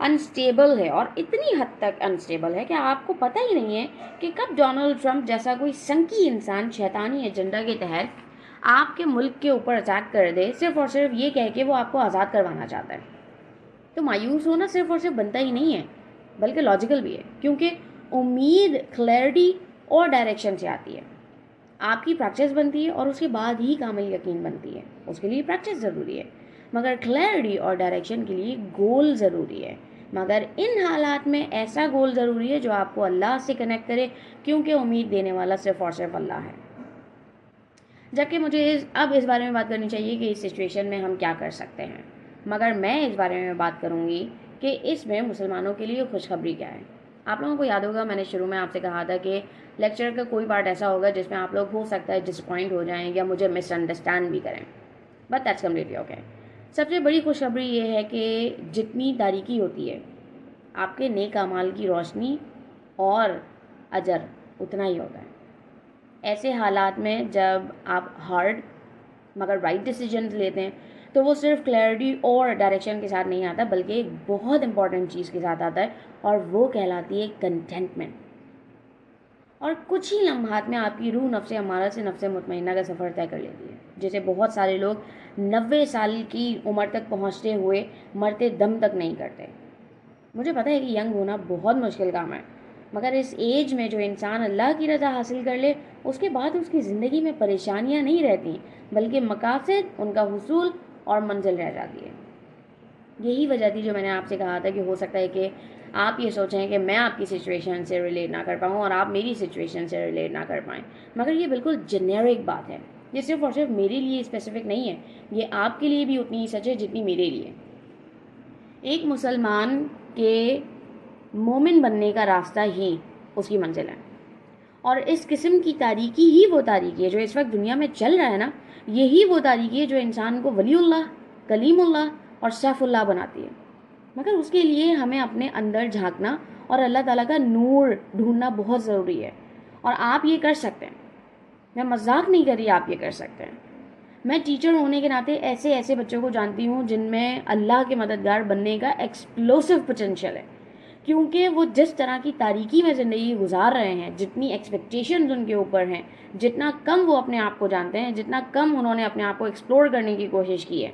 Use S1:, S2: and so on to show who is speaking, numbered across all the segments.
S1: Unstable ہے, اور اتنی حد تک انسٹیبل ہے کہ آپ کو پتہ ہی نہیں ہے کہ کب ڈونلڈ ٹرمپ جیسا کوئی سنکی انسان شیطانی ایجنڈا کے تحت آپ کے ملک کے اوپر اٹیک کر دے, صرف اور صرف یہ کہہ کے وہ آپ کو آزاد کروانا چاہتا ہے. تو مایوس ہونا صرف اور صرف بنتا ہی نہیں ہے, بلکہ لاجیکل بھی ہے, کیونکہ امید کلیئرٹی اور ڈائریکشن سے آتی ہے. آپ کی پریکٹس بنتی ہے اور اس کے بعد ہی کامل یقین بنتی ہے. اس کے لیے پریکٹس ضروری ہے, مگر کلیئرٹی اور ڈائریکشن کے لیے گول ضروری ہے. مگر ان حالات میں ایسا گول ضروری ہے جو آپ کو اللہ سے کنیکٹ کرے, کیونکہ امید دینے والا صرف اور صرف اللہ ہے. جبکہ مجھے اب اس بارے میں بات کرنی چاہیے کہ اس سچویشن میں ہم کیا کر سکتے ہیں, مگر میں اس بارے میں بات کروں گی کہ اس میں مسلمانوں کے لیے خوشخبری کیا ہے. آپ لوگوں کو یاد ہوگا میں نے شروع میں آپ سے کہا تھا کہ لیکچر کا کوئی پارٹ ایسا ہوگا جس میں آپ لوگ ہو سکتا ہے ڈس اپوائنٹ ہو جائیں یا مجھے مس انڈرسٹینڈ بھی کریں, بٹ دیٹس کمپلیٹلی اوکے. سب سے بڑی خوشخبری یہ ہے کہ جتنی تاریکی ہوتی ہے آپ کے نیک اعمال کی روشنی اور اجر اتنا ہی ہوتا ہے. ایسے حالات میں جب آپ ہارڈ مگر رائٹ ڈیسیجنز لیتے ہیں تو وہ صرف کلیئرٹی اور ڈائریکشن کے ساتھ نہیں آتا, بلکہ ایک بہت امپورٹنٹ چیز کے ساتھ آتا ہے, اور وہ کہلاتی ہے کنٹینٹمنٹ. اور کچھ ہی لمحات میں آپ کی روح نفس امارہ سے نفس مطمئنہ کا سفر طے کر لیتی ہے, جسے بہت سارے لوگ 90 سال کی عمر تک پہنچتے ہوئے مرتے دم تک نہیں کرتے. مجھے پتہ ہے کہ ینگ ہونا بہت مشکل کام ہے, مگر اس ایج میں جو انسان اللہ کی رضا حاصل کر لے اس کے بعد اس کی زندگی میں پریشانیاں نہیں رہتی, بلکہ مقاصد ان کا حصول اور منزل رہ جاتی ہے. یہی وجہ تھی جو میں نے آپ سے کہا تھا کہ ہو سکتا ہے کہ آپ یہ سوچیں کہ میں آپ کی سچویشن سے ریلیٹ نہ کر پاؤں اور آپ میری سچویشن سے ریلیٹ نہ کر پائیں, مگر یہ بالکل جنیرک بات ہے. یہ صرف اور صرف میرے لیے اسپیسیفک نہیں ہے, یہ آپ کے لیے بھی اتنی ہی سچ ہے جتنی میرے لیے. ایک مسلمان کے مومن بننے کا راستہ ہی اس کی منزل ہے, اور اس قسم کی تاریکی ہی وہ تاریکی ہے جو اس وقت دنیا میں چل رہا ہے نا, یہی وہ تاریکی ہے جو انسان کو ولی اللہ, کلیم اللہ اور سیف اللہ بناتی ہے. مگر اس کے لیے ہمیں اپنے اندر جھانکنا اور اللہ تعالیٰ کا نور ڈھونڈنا بہت ضروری ہے, اور آپ یہ کر سکتے ہیں. میں مذاق نہیں کر رہی, آپ یہ کر سکتے ہیں. میں ٹیچر ہونے کے ناطے ایسے بچوں کو جانتی ہوں جن میں اللہ کے مددگار بننے کا ایکسپلوسو پوٹینشیل ہے, کیونکہ وہ جس طرح کی تاریکی میں زندگی گزار رہے ہیں, جتنی ایکسپیکٹیشنز ان کے اوپر ہیں, جتنا کم وہ اپنے آپ کو جانتے ہیں, جتنا کم انہوں نے اپنے آپ کو ایکسپلور کرنے کی کوشش کی ہے,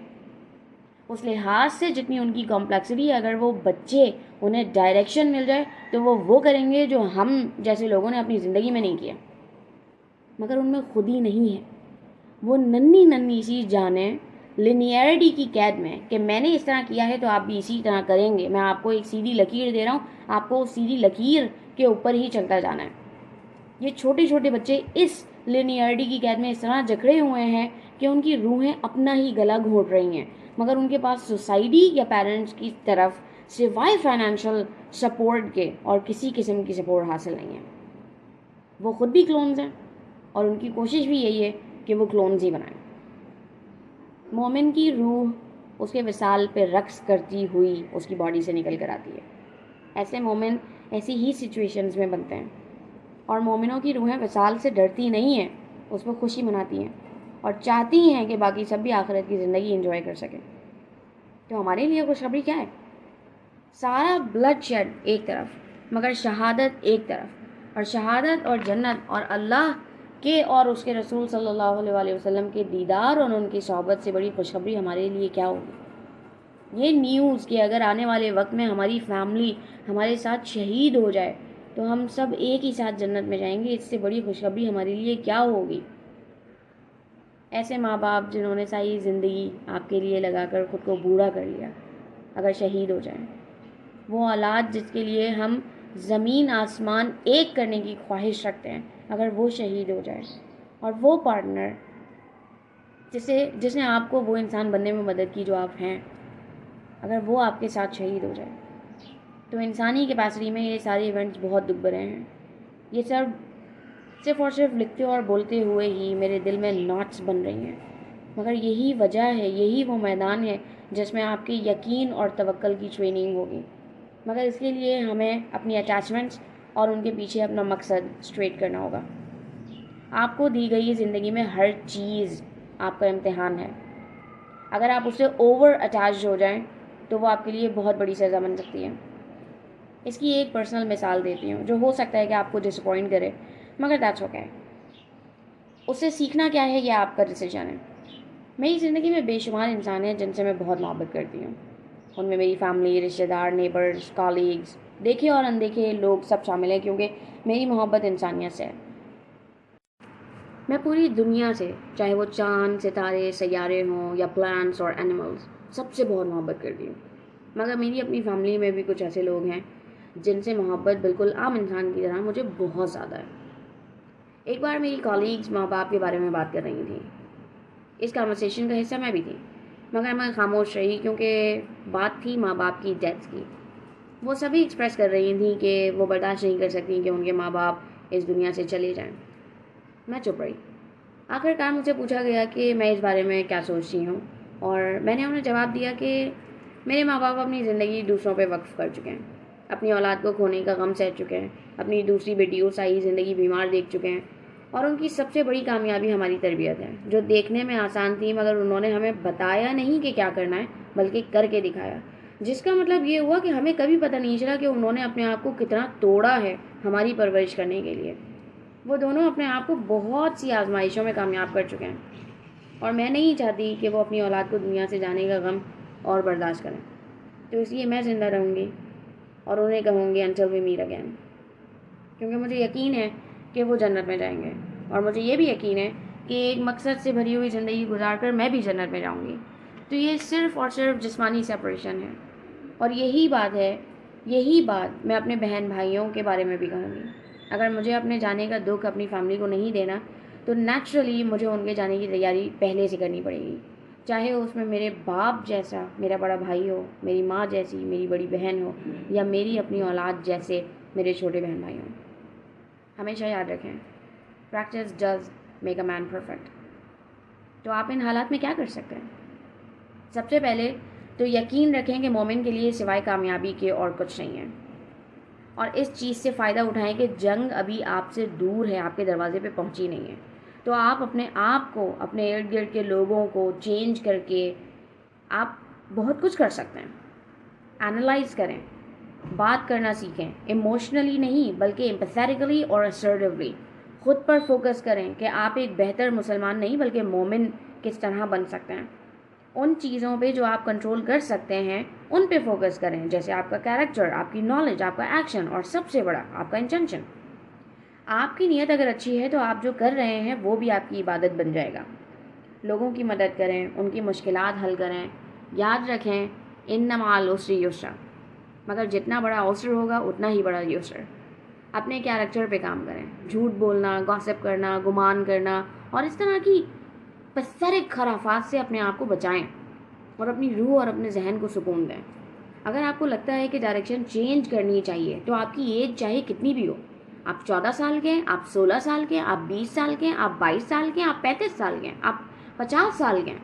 S1: اس لحاظ سے جتنی ان کی کمپلیکسٹی, اگر وہ بچے انہیں ڈائریکشن مل جائے تو وہ کریں گے جو ہم جیسے لوگوں نے اپنی زندگی میں نہیں کیا. مگر ان میں خود ہی نہیں ہے, وہ ننھی سی جانیں لینیئرٹی کی قید میں کہ میں نے اس طرح کیا ہے تو آپ بھی اسی طرح کریں گے. میں آپ کو ایک سیدھی لکیر دے رہا ہوں, آپ کو سیدھی لکیر کے اوپر ہی چلتا جانا ہے. یہ چھوٹے بچے اس لینیئرٹی کی قید میں اس طرح جکڑے ہوئے ہیں کہ ان کی روحیں اپنا ہی گلا گھونٹ رہی ہیں, مگر ان کے پاس سوسائٹی یا پیرنٹس کی طرف سوائے فائنینشیل سپورٹ کے اور کسی قسم کی سپورٹ حاصل نہیں ہے. وہ خود بھی کلونز ہیں اور ان کی کوشش بھی یہی ہے کہ وہ کلونز ہی بنائیں. مومن کی روح اس کے وصال پہ رقص کرتی ہوئی اس کی باڈی سے نکل کر آتی ہے. ایسے مومن ایسی ہی سچویشنز میں بنتے ہیں, اور مومنوں کی روحیں وصال سے ڈرتی نہیں ہیں, اس پہ خوشی مناتی ہیں اور چاہتی ہیں کہ باقی سب بھی آخرت کی زندگی انجوائے کر سکیں. تو ہمارے لیے خوشخبری کیا ہے؟ سارا بلڈ شیڈ ایک طرف مگر شہادت ایک طرف, اور شہادت اور جنت اور اللہ کے اور اس کے رسول صلی اللہ علیہ وسلم کے دیدار اور ان کی صحبت سے بڑی خوشخبری ہمارے لیے کیا ہوگی؟ یہ نیوز کہ اگر آنے والے وقت میں ہماری فیملی ہمارے ساتھ شہید ہو جائے تو ہم سب ایک ہی ساتھ جنت میں جائیں گے, اس سے بڑی خوشخبری ہمارے لیے کیا ہوگی؟ ایسے ماں باپ جنہوں نے ساری زندگی آپ کے لیے لگا کر خود کو بوڑھا کر لیا اگر شہید ہو جائیں, وہ اولاد جس کے لیے ہم زمین آسمان ایک کرنے کی خواہش رکھتے ہیں اگر وہ شہید ہو جائے, اور وہ پارٹنر جس نے آپ کو وہ انسان بننے میں مدد کی جو آپ ہیں, اگر وہ آپ کے ساتھ شہید ہو جائے, تو انسانی کیپیسٹی میں یہ سارے ایونٹس بہت دکھ بھرے ہیں. یہ سب صرف اور صرف لکھتے اور بولتے ہوئے ہی میرے دل میں ناٹس بن رہی ہیں, مگر یہی وجہ ہے, یہی وہ میدان ہے جس میں آپ کے یقین اور توکل کی ٹریننگ ہوگی. مگر اس کے لیے ہمیں اپنی اٹیچمنٹس اور ان کے پیچھے اپنا مقصد اسٹریٹ کرنا ہوگا. آپ کو دی گئی زندگی میں ہر چیز آپ کا امتحان ہے. اگر آپ اس سے اوور اٹیچ ہو جائیں تو وہ آپ کے لیے بہت بڑی سزا بن سکتی ہے. اس کی ایک پرسنل مثال دیتی ہوں جو ہو سکتا ہے کہ آپ کو ڈس اپوائنٹ کرے، مگر دیٹس اوکے. اس سے سیکھنا کیا ہے یہ آپ کا ڈیسیجن ہے. میری زندگی میں بے شمار انسان ہیں جن سے میں بہت محبت کرتی ہوں. ان میں میری فیملی، رشتہ دار، نیبرز، کالیگز، دیکھے اور اندیکھے لوگ سب شامل ہیں، کیونکہ میری محبت انسانیت سے ہے. میں پوری دنیا سے، چاہے وہ چاند، ستارے، سیارے ہوں یا پلانٹس اور اینیملز، سب سے بہت محبت کرتی ہوں. مگر میری اپنی فیملی میں بھی کچھ ایسے لوگ ہیں جن سے محبت بالکل عام انسان کی طرح مجھے بہت زیادہ ہے. ایک بار میری کالیگز ماں باپ کے بارے میں بات کر رہی تھیں. اس کنورسیشن کا حصہ میں بھی تھی، مگر میں خاموش رہی کیونکہ بات تھی ماں باپ کی ڈیتھ کی. وہ سبھی ایکسپریس کر رہی تھیں کہ وہ برداشت نہیں کر سکتی کہ ان کے ماں باپ اس دنیا سے چلے جائیں. میں چپ رہی. آخر کار مجھ سے پوچھا گیا کہ میں اس بارے میں کیا سوچتی ہوں، اور میں نے انہیں جواب دیا کہ میرے ماں باپ اپنی زندگی دوسروں پہ وقف کر چکے ہیں، اپنی اولاد کو کھونے کا غم سہ چکے ہیں، اپنی دوسری بیٹی کو ساری زندگی بیمار دیکھ چکے ہیں، اور ان کی سب سے بڑی کامیابی ہماری تربیت ہے، جو دیکھنے میں آسان تھی مگر انہوں نے ہمیں بتایا نہیں کہ کیا کرنا ہے بلکہ کر کے دکھایا. جس کا مطلب یہ ہوا کہ ہمیں کبھی پتہ نہیں چلا کہ انہوں نے اپنے آپ کو کتنا توڑا ہے ہماری پرورش کرنے کے لیے. وہ دونوں اپنے آپ کو بہت سی آزمائشوں میں کامیاب کر چکے ہیں، اور میں نہیں چاہتی کہ وہ اپنی اولاد کو دنیا سے جانے کا غم اور برداشت کریں. تو اس لیے میں زندہ رہوں گی اور انہیں کہوں گی until we meet again، کیونکہ مجھے یقین ہے کہ وہ جنت میں جائیں گے، اور مجھے یہ بھی یقین ہے کہ ایک مقصد سے بھری ہوئی زندگی گزار کر میں بھی جنت میں جاؤں گی. تو یہ صرف اور صرف جسمانی سیپریشن ہے، اور یہی بات میں اپنے بہن بھائیوں کے بارے میں بھی کہوں گی. اگر مجھے اپنے جانے کا دکھ اپنی فیملی کو نہیں دینا تو نیچرلی مجھے ان کے جانے کی تیاری پہلے سے کرنی پڑے گی، چاہے اس میں میرے باپ جیسا میرا بڑا بھائی ہو، میری ماں جیسی میری بڑی بہن ہو، یا میری اپنی اولاد جیسے میرے چھوٹے بہن بھائی ہوں. ہمیشہ یاد رکھیں، practice does make a man perfect. تو آپ ان حالات میں کیا کر سکتے ہیں؟ سب سے پہلے تو یقین رکھیں کہ مومن کے لیے سوائے کامیابی کے اور کچھ نہیں ہے، اور اس چیز سے فائدہ اٹھائیں کہ جنگ ابھی آپ سے دور ہے، آپ کے دروازے پہ پہنچی نہیں ہے. تو آپ اپنے آپ کو، اپنے ارد گرد کے لوگوں کو چینج کر کے آپ بہت کچھ کر سکتے ہیں. اینالائز کریں، بات کرنا سیکھیں، ایموشنلی نہیں بلکہ امپیتھیٹکلی اور اسرٹیولی. خود پر فوکس کریں کہ آپ ایک بہتر مسلمان نہیں بلکہ مومن کس طرح بن سکتے ہیں. ان چیزوں پہ جو آپ کنٹرول کر سکتے ہیں ان پہ فوکس کریں، جیسے آپ کا کیریکٹر، آپ کی نالج، آپ کا ایکشن، اور سب سے بڑا آپ کا انٹینشن. آپ کی نیت اگر اچھی ہے تو آپ جو کر رہے ہیں وہ بھی آپ کی عبادت بن جائے گا. لوگوں کی مدد کریں، ان کی مشکلات حل کریں. یاد رکھیں انما العسر یسرا، مگر جتنا بڑا عسر ہوگا اتنا ہی بڑا یسر. اپنے کیریکٹر پہ کام کریں، جھوٹ بولنا، گاسپ کرنا، گمان کرنا اور اس طرح کی پتھرک خرافات سے اپنے آپ کو بچائیں، اور اپنی روح اور اپنے ذہن کو سکون دیں. اگر آپ کو لگتا ہے کہ ڈائریکشن چینج کرنی چاہیے تو آپ کی ایج چاہے کتنی بھی ہو، آپ 14 سال کے ہیں، آپ 16 سال کے ہیں، آپ 20 سال کے ہیں، آپ 22 سال کے ہیں، آپ 35 سال کے ہیں، آپ 50 سال کے ہیں،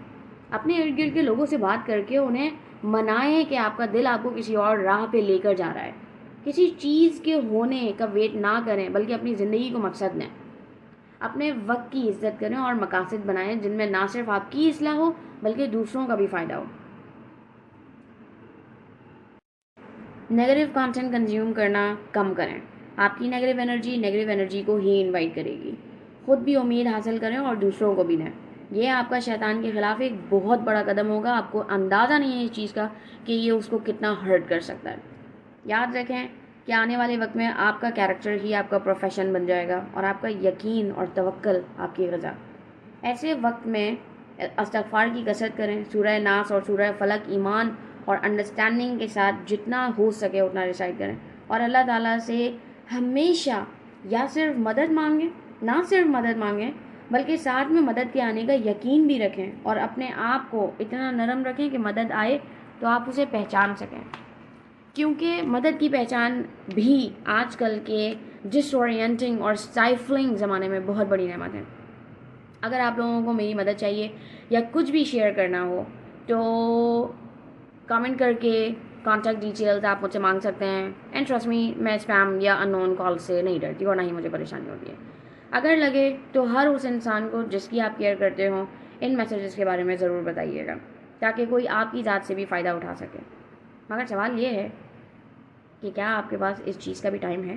S1: اپنے ارد گرد کے لوگوں سے بات کر کے انہیں منائیں کہ آپ کا دل آپ کو کسی اور راہ پہ لے کر جا رہا ہے. کسی چیز کے ہونے کا ویٹ نہ کریں بلکہ اپنی زندگی کو مقصد دیں. اپنے وقت کی عزت کریں اور مقاصد بنائیں جن میں نہ صرف آپ کی اصلاح ہو بلکہ دوسروں کا بھی فائدہ ہو. نیگیٹو کانٹینٹ کنزیوم کرنا کم کریں. آپ کی نیگیٹو انرجی کو ہی انوائٹ کرے گی. خود بھی امید حاصل کریں اور دوسروں کو بھی دیں. یہ آپ کا شیطان کے خلاف ایک بہت بڑا قدم ہوگا. آپ کو اندازہ نہیں ہے اس چیز کا کہ یہ اس کو کتنا ہرٹ کر سکتا ہے. یاد رکھیں کہ آنے والے وقت میں آپ کا کیریکٹر ہی آپ کا پروفیشن بن جائے گا، اور آپ کا یقین اور توکل آپ کی غذا. ایسے وقت میں استغفار کی کثرت کریں. سورہ ناس اور سورہ فلق ایمان اور انڈرسٹینڈنگ کے ساتھ جتنا ہو سکے اتنا ریسائٹ کریں، اور اللہ تعالیٰ سے ہمیشہ یا صرف مدد مانگیں، نہ صرف مدد مانگیں بلکہ ساتھ میں مدد کے آنے کا یقین بھی رکھیں، اور اپنے آپ کو اتنا نرم رکھیں کہ مدد آئے تو آپ اسے پہچان سکیں. کیونکہ مدد کی پہچان بھی آج کل کے ڈس اورینٹنگ اور سٹائفلنگ زمانے میں بہت بڑی نعمت ہے. اگر آپ لوگوں کو میری مدد چاہیے یا کچھ بھی شیئر کرنا ہو تو کامنٹ کر کے کانٹیکٹ ڈیٹیلز آپ مجھ سے مانگ سکتے ہیں. اینڈ ٹرسٹ می، میں اسپیم یا ان نون کال سے نہیں ڈرتی اور نہ ہی مجھے پریشانی ہوتی ہے. اگر لگے تو ہر اس انسان کو جس کی آپ کیئر کرتے ہوں ان میسیجز کے بارے میں ضرور بتائیے گا، تاکہ کوئی آپ کی ذات سے بھی فائدہ اٹھا سکے. مگر سوال یہ ہے کہ کیا آپ کے پاس اس چیز کا بھی ٹائم ہے؟